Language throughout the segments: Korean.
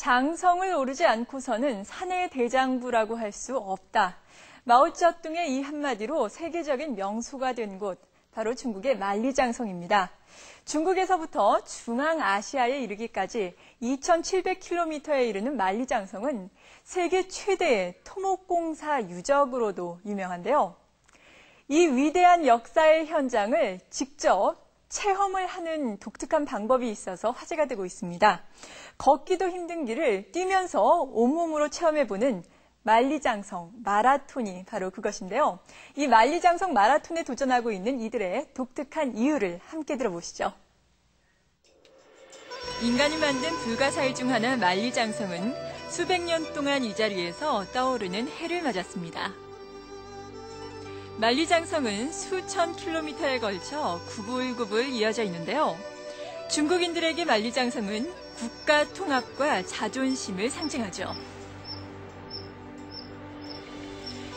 장성을 오르지 않고서는 산의 대장부라고 할 수 없다. 마오쩌둥의 이 한마디로 세계적인 명소가 된 곳, 바로 중국의 만리장성입니다. 중국에서부터 중앙아시아에 이르기까지 2,700km에 이르는 만리장성은 세계 최대의 토목공사 유적으로도 유명한데요. 이 위대한 역사의 현장을 직접 체험을 하는 독특한 방법이 있어서 화제가 되고 있습니다. 걷기도 힘든 길을 뛰면서 온몸으로 체험해보는 만리장성 마라톤이 바로 그것인데요. 이 만리장성 마라톤에 도전하고 있는 이들의 독특한 이유를 함께 들어보시죠. 인간이 만든 불가사의 중 하나 만리장성은 수백 년 동안 이 자리에서 떠오르는 해를 맞았습니다. 만리장성은 수천 킬로미터에 걸쳐 구불구불 이어져 있는데요. 중국인들에게 만리장성은 국가 통합과 자존심을 상징하죠.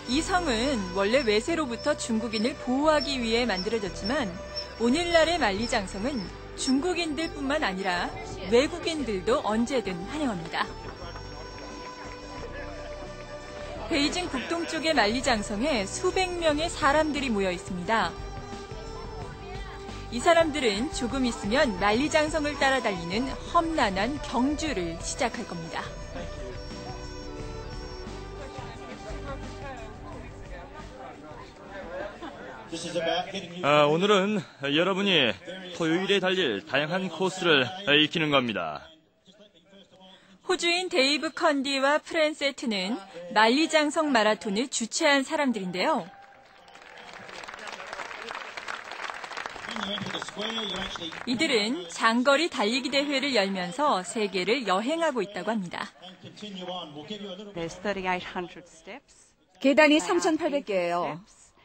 이 성은 원래 외세로부터 중국인을 보호하기 위해 만들어졌지만 오늘날의 만리장성은 중국인들뿐만 아니라 외국인들도 언제든 환영합니다. 베이징 북동쪽의 만리장성에 수백 명의 사람들이 모여 있습니다. 이 사람들은 조금 있으면 만리장성을 따라 달리는 험난한 경주를 시작할 겁니다. 오늘은 여러분이 토요일에 달릴 다양한 코스를 익히는 겁니다. 호주인 데이브 컨디와 프랜세트는 만리장성 마라톤을 주최한 사람들인데요. 이들은 장거리 달리기 대회를 열면서 세계를 여행하고 있다고 합니다. 계단이 3,800개예요.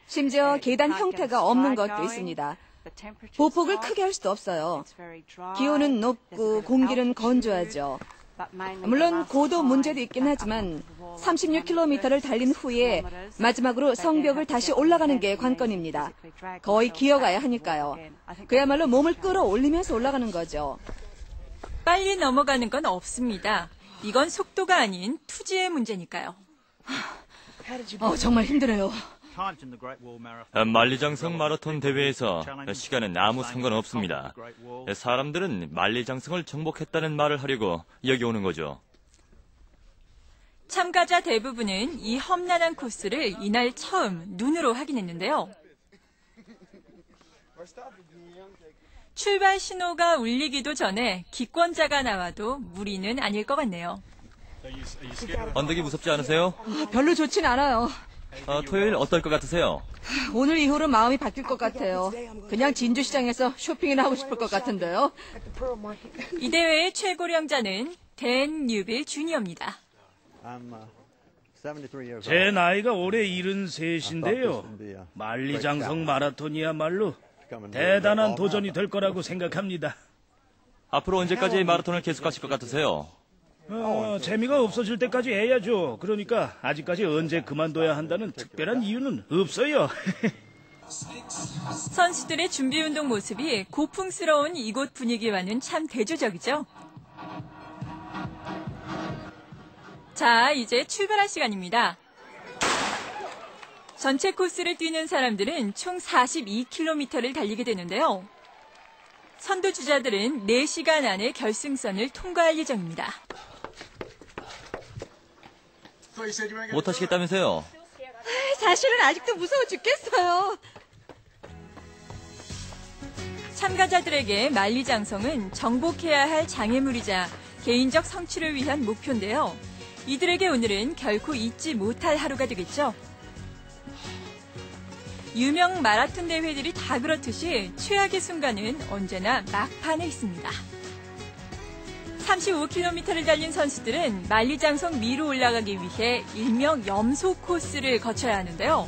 심지어 계단 형태가 없는 것도 있습니다. 보폭을 크게 할 수도 없어요. 기온은 높고 공기는 건조하죠. 물론 고도 문제도 있긴 하지만 36km를 달린 후에 마지막으로 성벽을 다시 올라가는 게 관건입니다. 거의 기어가야 하니까요. 그야말로 몸을 끌어올리면서 올라가는 거죠. 빨리 넘어가는 건 없습니다. 이건 속도가 아닌 투지의 문제니까요. 정말 힘들어요. 만리장성 마라톤 대회에서 시간은 아무 상관없습니다. 사람들은 만리장성을 정복했다는 말을 하려고 여기 오는 거죠. 참가자 대부분은 이 험난한 코스를 이날 처음 눈으로 확인했는데요. 출발 신호가 울리기도 전에 기권자가 나와도 무리는 아닐 것 같네요. 언덕이 무섭지 않으세요? 별로 좋진 않아요. 토요일 어떨 것 같으세요? 오늘 이후로 마음이 바뀔 것 같아요. 그냥 진주시장에서 쇼핑이나 하고 싶을 것 같은데요. 이 대회의 최고령자는 댄 뉴빌 주니어입니다. 제 나이가 올해 73인데요. 만리장성 마라톤이야말로 대단한 도전이 될 거라고 생각합니다. 앞으로 언제까지 마라톤을 계속하실 것 같으세요? 재미가 없어질 때까지 해야죠. 그러니까 아직까지 언제 그만둬야 한다는 특별한 이유는 없어요. 선수들의 준비 운동 모습이 고풍스러운 이곳 분위기와는 참 대조적이죠. 자, 이제 출발할 시간입니다. 전체 코스를 뛰는 사람들은 총 42km를 달리게 되는데요. 선두주자들은 4시간 안에 결승선을 통과할 예정입니다. 못 하시겠다면서요? 사실은 아직도 무서워 죽겠어요. 참가자들에게 만리장성은 정복해야 할 장애물이자 개인적 성취를 위한 목표인데요. 이들에게 오늘은 결코 잊지 못할 하루가 되겠죠. 유명 마라톤 대회들이 다 그렇듯이 최악의 순간은 언제나 막판에 있습니다. 35km를 달린 선수들은 만리장성 위로 올라가기 위해 일명 염소 코스를 거쳐야 하는데요.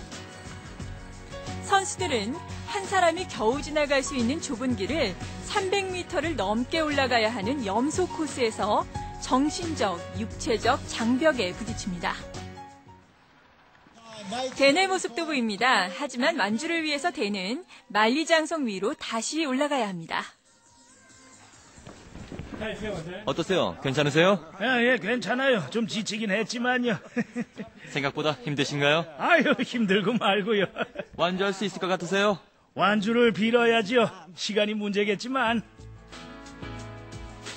선수들은 한 사람이 겨우 지나갈 수 있는 좁은 길을 300m를 넘게 올라가야 하는 염소 코스에서 정신적, 육체적 장벽에 부딪힙니다. 댄의 모습도 보입니다. 하지만 완주를 위해서 댄은 만리장성 위로 다시 올라가야 합니다. 어떠세요? 괜찮으세요? 예, 괜찮아요. 좀 지치긴 했지만요. 생각보다 힘드신가요? 아유, 힘들고 말고요. 완주할 수 있을 것 같으세요? 완주를 빌어야죠. 시간이 문제겠지만.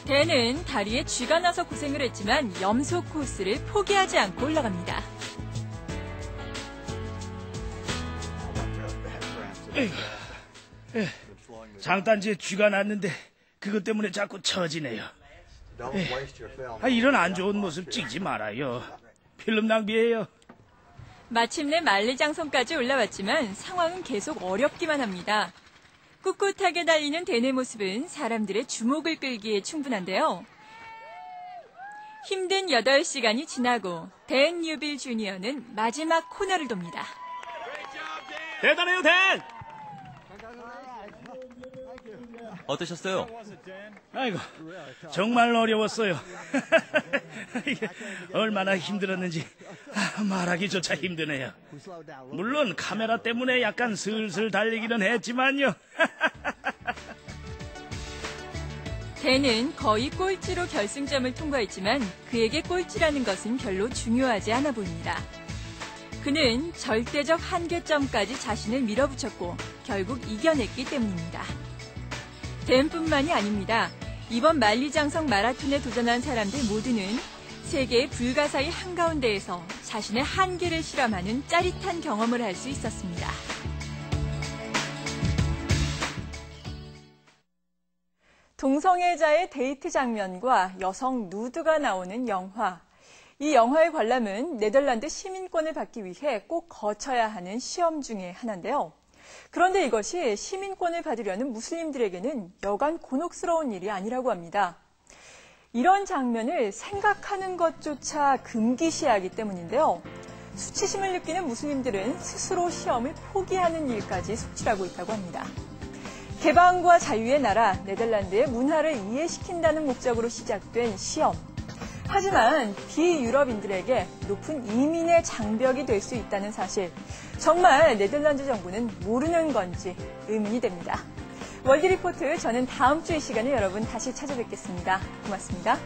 대는 다리에 쥐가 나서 고생을 했지만 염소 코스를 포기하지 않고 올라갑니다. 장단지에 쥐가 났는데 그것 때문에 자꾸 처지네요. 이런 안 좋은 모습 찍지 말아요. 필름 낭비예요. 마침내 만리장성까지 올라왔지만 상황은 계속 어렵기만 합니다. 꿋꿋하게 달리는 댄의 모습은 사람들의 주목을 끌기에 충분한데요. 힘든 8시간이 지나고 댄 뉴빌 주니어는 마지막 코너를 돕니다. 대단해요, 댄! 어떠셨어요? 아이고, 정말 어려웠어요. 이게 얼마나 힘들었는지 말하기조차 힘드네요. 물론 카메라 때문에 약간 슬슬 달리기는 했지만요. 댄은 거의 꼴찌로 결승점을 통과했지만 그에게 꼴찌라는 것은 별로 중요하지 않아 보입니다. 그는 절대적 한계점까지 자신을 밀어붙였고 결국 이겨냈기 때문입니다. 댄뿐만이 아닙니다. 이번 만리장성 마라톤에 도전한 사람들 모두는 세계의 불가사의 한가운데에서 자신의 한계를 실험하는 짜릿한 경험을 할 수 있었습니다. 동성애자의 데이트 장면과 여성 누드가 나오는 영화. 이 영화의 관람은 네덜란드 시민권을 받기 위해 꼭 거쳐야 하는 시험 중에 하나인데요. 그런데 이것이 시민권을 받으려는 무슬림들에게는 여간 곤혹스러운 일이 아니라고 합니다. 이런 장면을 생각하는 것조차 금기시하기 때문인데요. 수치심을 느끼는 무슬림들은 스스로 시험을 포기하는 일까지 속출하고 있다고 합니다. 개방과 자유의 나라 네덜란드의 문화를 이해시킨다는 목적으로 시작된 시험. 하지만 비유럽인들에게 높은 이민의 장벽이 될 수 있다는 사실. 정말 네덜란드 정부는 모르는 건지 의문이 됩니다. 월드리포트, 저는 다음 주 이 시간에 여러분 다시 찾아뵙겠습니다. 고맙습니다.